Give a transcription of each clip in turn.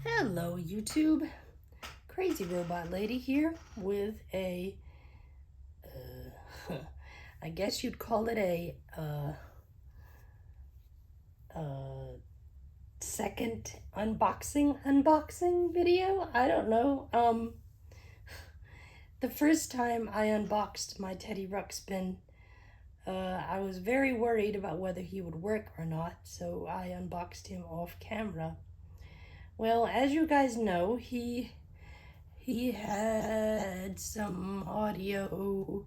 Hello YouTube, Crazy Robot Lady here with a, I guess you'd call it a second unboxing video. I don't know. The first time I unboxed my Teddy Ruxpin, I was very worried about whether he would work or not, so I unboxed him off camera. Well, as you guys know, he had some audio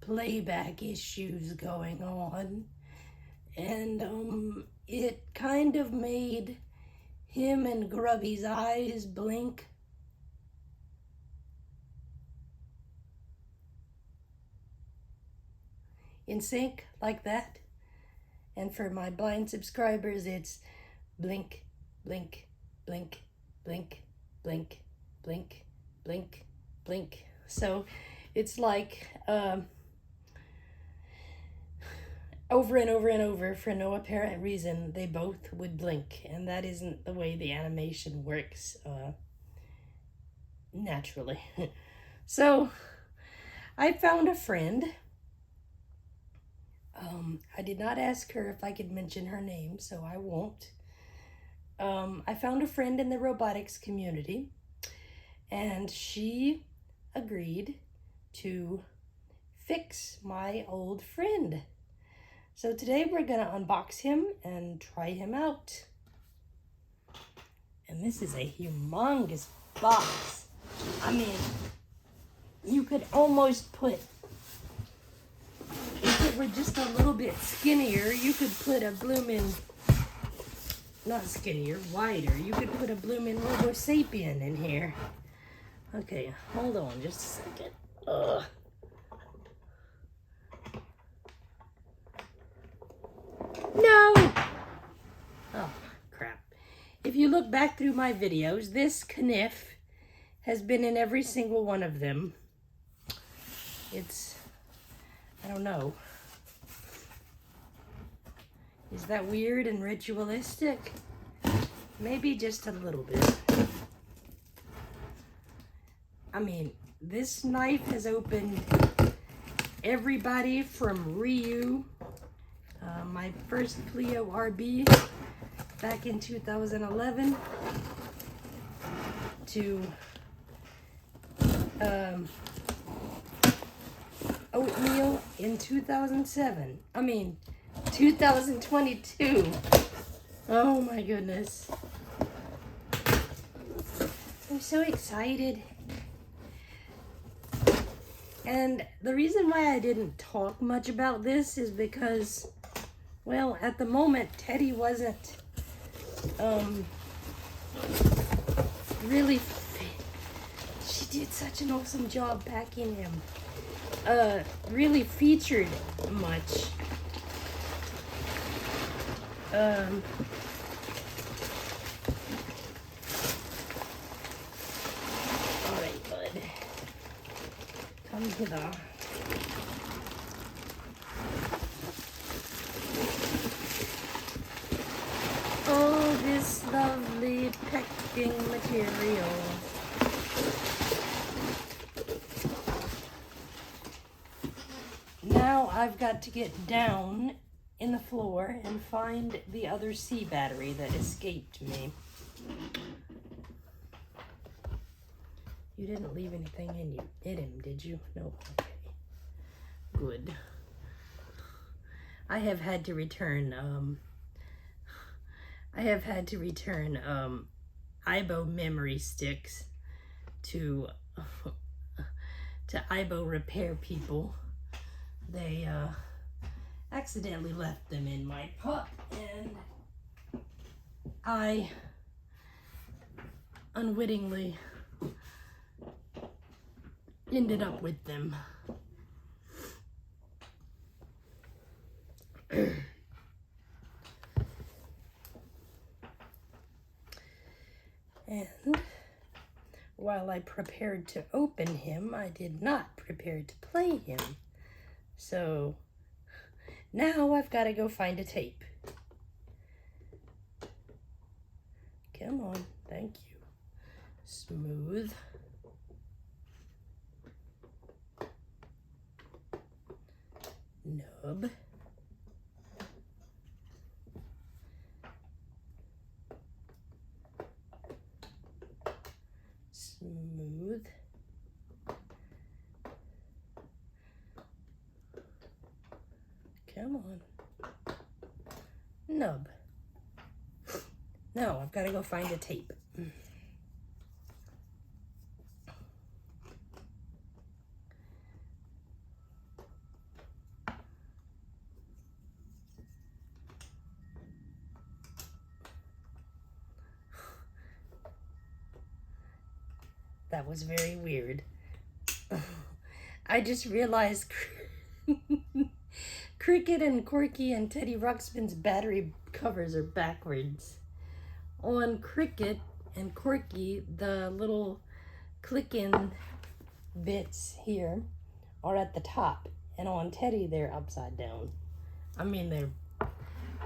playback issues going on, and it kind of made him and Grubby's eyes blink. In sync like that. And for my blind subscribers, it's blink, blink, blink, blink, blink, blink, blink, blink. So it's like over and over and over, for no apparent reason, they both would blink, and that isn't the way the animation works naturally. So I found a friend. I did not ask her if I could mention her name, so I won't. I found a friend in the robotics community, and she agreed to fix my old friend. So today we're gonna unbox him and try him out. And this is a humongous box. I mean, you could almost put, if it were just a little bit skinnier, you could put a bloomin', not skinnier, wider. You could put a bloomin' Robo Sapien in here. Okay, hold on just a second. Ugh. No! Oh, crap. If you look back through my videos, this kniff has been in every single one of them. It's, I don't know. Is that weird and ritualistic? Maybe just a little bit. I mean, this knife has opened everybody from Ryu, my first Clio RB back in 2011, to Oatmeal in 2007. I mean, 2022. Oh my goodness. I'm so excited. And the reason why I didn't talk much about this is because, well, at the moment, Teddy wasn't really, she did such an awesome job packing him, really featured much. Alright, bud. Come hither. Oh, this lovely packing material. Now I've got to get down in the floor and find the other C battery that escaped me. You didn't leave anything in him, did you? No. Okay. Good. I have had to return IBO memory sticks to IBO repair people. They accidentally left them in my pup, and I unwittingly ended up with them. And while I prepared to open him, I did not prepare to play him. So now I've got to go find a tape. Come on, thank you. Smooth. Nub. Smooth. Come on. Nub. Now I've got to go find a tape. That was very weird. I just realized Cricket and Corky and Teddy Ruxpin's battery covers are backwards. On Cricket and Corky, the little click-in bits here are at the top, and on Teddy, they're upside down. I mean, they're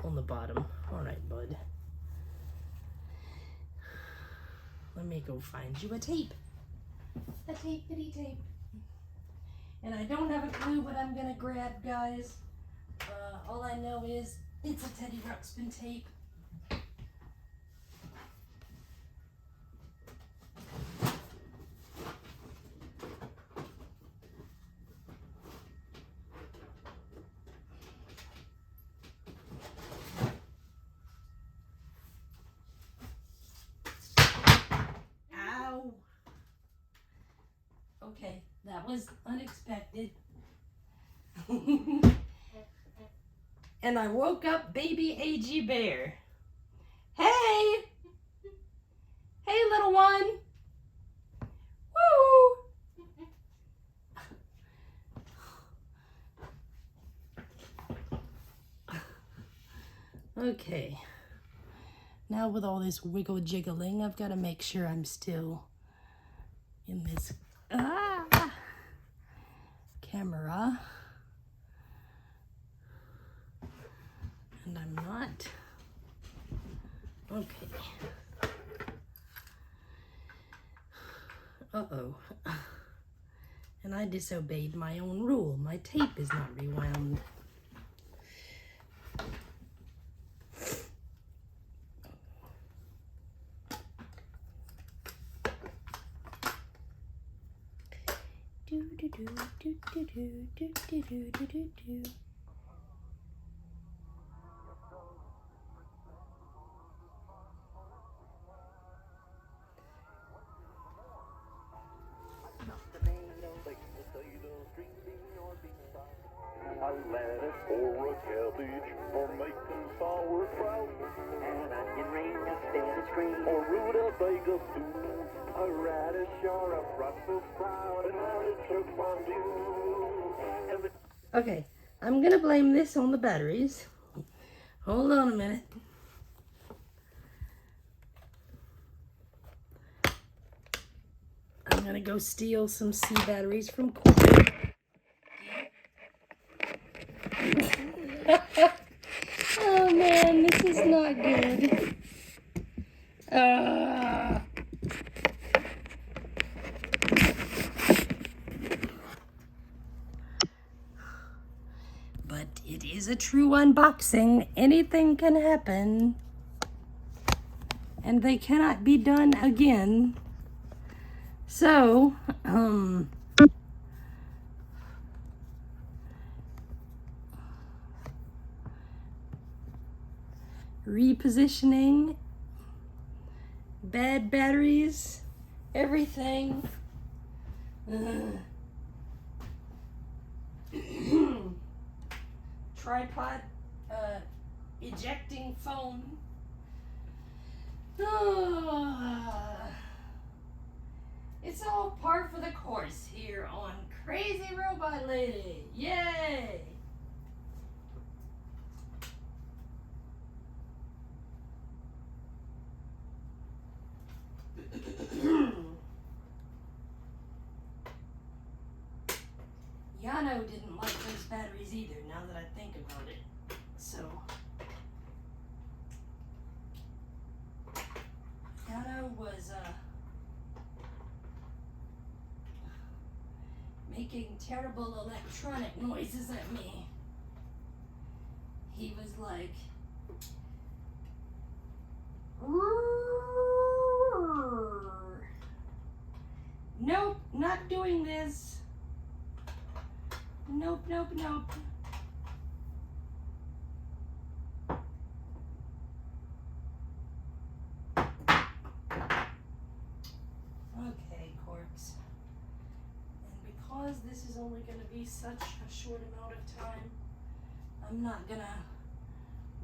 on the bottom. All right, bud. Let me go find you a tape. A tape-bitty tape. And I don't have a clue what I'm gonna grab, guys. All I know is it's a Teddy Ruxpin tape. Ow! Okay, that was unexpected. And I woke up baby AG Bear. Hey! Hey, little one! Woo! Okay. Now with all this wiggle jiggling, I've got to make sure I'm still in this camera. And I'm not. Okay. Uh-oh. And I disobeyed my own rule. My tape is not rewound. Do do do do do do do do do do do do. A lettuce or a cabbage for making sauerkraut, an onion ring, a Spanish green, or rutabaga stew, a radish or a Brussels sprout, an artichoke fondue. Okay, I'm gonna blame this on the batteries. Hold on a minute. I'm gonna go steal some C batteries from Corey. Oh man, this is not good. But it is a true unboxing. Anything can happen. And they cannot be done again. So, repositioning, bad batteries, everything. Tripod ejecting phone. It's all par for the course here on Crazy Robot Lady. Yay! Yano didn't like those batteries either, now that I think about it. So, Yano was making terrible electronic noises at me. He was like, nope, not doing this. Nope, nope, nope. Okay, Corks. And because this is only going to be such a short amount of time, I'm not going to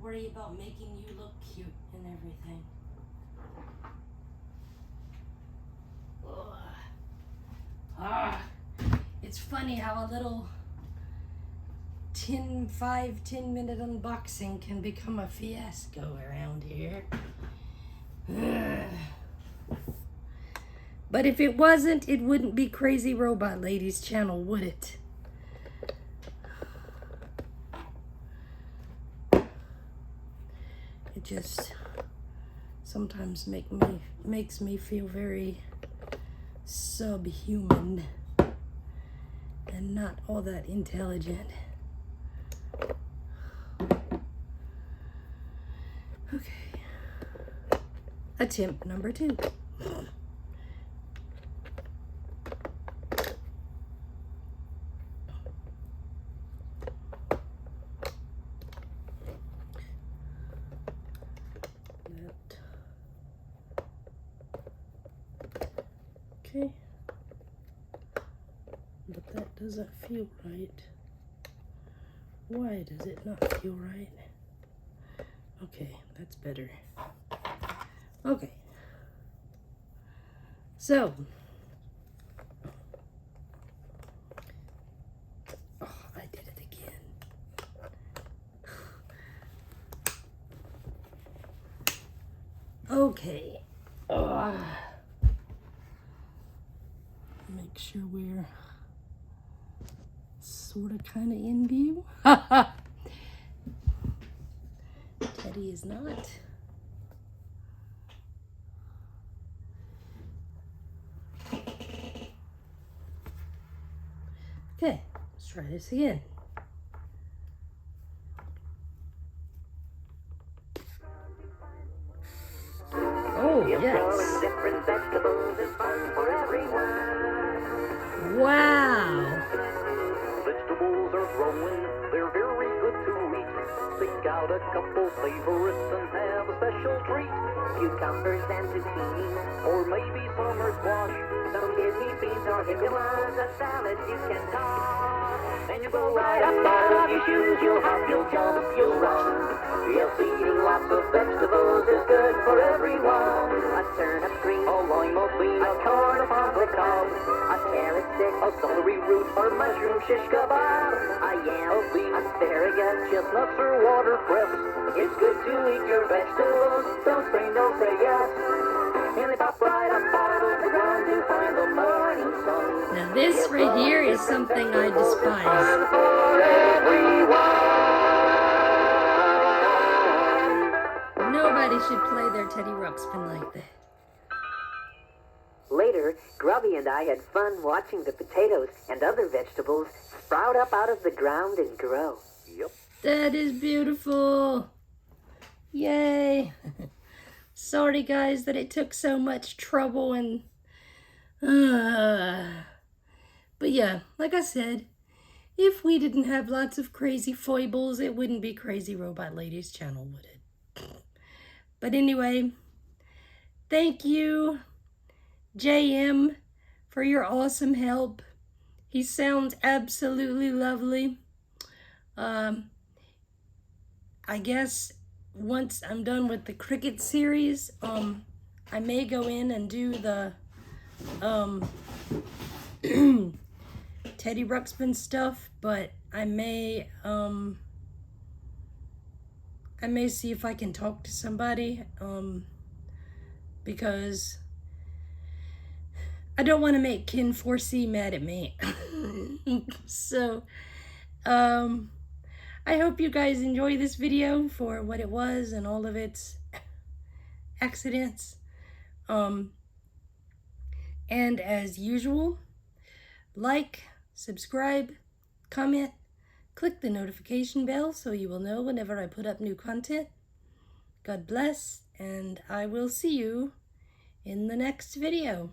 worry about making you look cute and everything. Ugh. It's funny how a little 10 minute unboxing can become a fiasco around here. Ugh. But if it wasn't, it wouldn't be Crazy Robot Lady's channel, would it? It just sometimes makes me feel very subhuman and not all that intelligent. Okay. Attempt number 2. Okay, but that doesn't feel right. Why does it not feel right? Okay, that's better. Okay, so, oh, I did it again. Okay, make sure we're sort of kind of in view. Teddy is not. Okay, let's try this again. Oh, yes. Different vegetables is fun for everyone. Wow. Vegetables are growing, they're very good to eat. Pick out a couple favorites and have a special treat. Cucumbers and zucchini, or maybe summer squash. Some kidney beans or if it was a salad you can toss. And you go right up out of your shoes, you'll hop, you'll jump, you'll run. Yes, eating lots of vegetables is good for everyone. A turnip green, a lima bean, a corn, a pop, a cob, a carrot stick, a celery root, or mushroom shish kebab, a yam, a bean, asparagus, chestnuts, or watercress. It's good to eat your vegetables, don't scream, don't say yes. And they pop right up out of the ground to find the morning sun. Now this right here is something I despise. For everyone. Nobody should play their Teddy Ruxpin like that. Later, Grubby and I had fun watching the potatoes and other vegetables sprout up out of the ground and grow. Yep. That is beautiful. Yay. Sorry guys that it took so much trouble and but yeah, like I said, if we didn't have lots of crazy foibles, it wouldn't be Crazy Robot Lady's channel, would it? But anyway, thank you, JM, for your awesome help. He sounds absolutely lovely. I guess once I'm done with the cricket series, I may go in and do the Teddy Ruxpin stuff, but I may see if I can talk to somebody, because I don't want to make Ken 4C mad at me. So, I hope you guys enjoy this video for what it was and all of its accidents. And as usual, like, subscribe, comment, click the notification bell so you will know whenever I put up new content. God bless, and I will see you in the next video.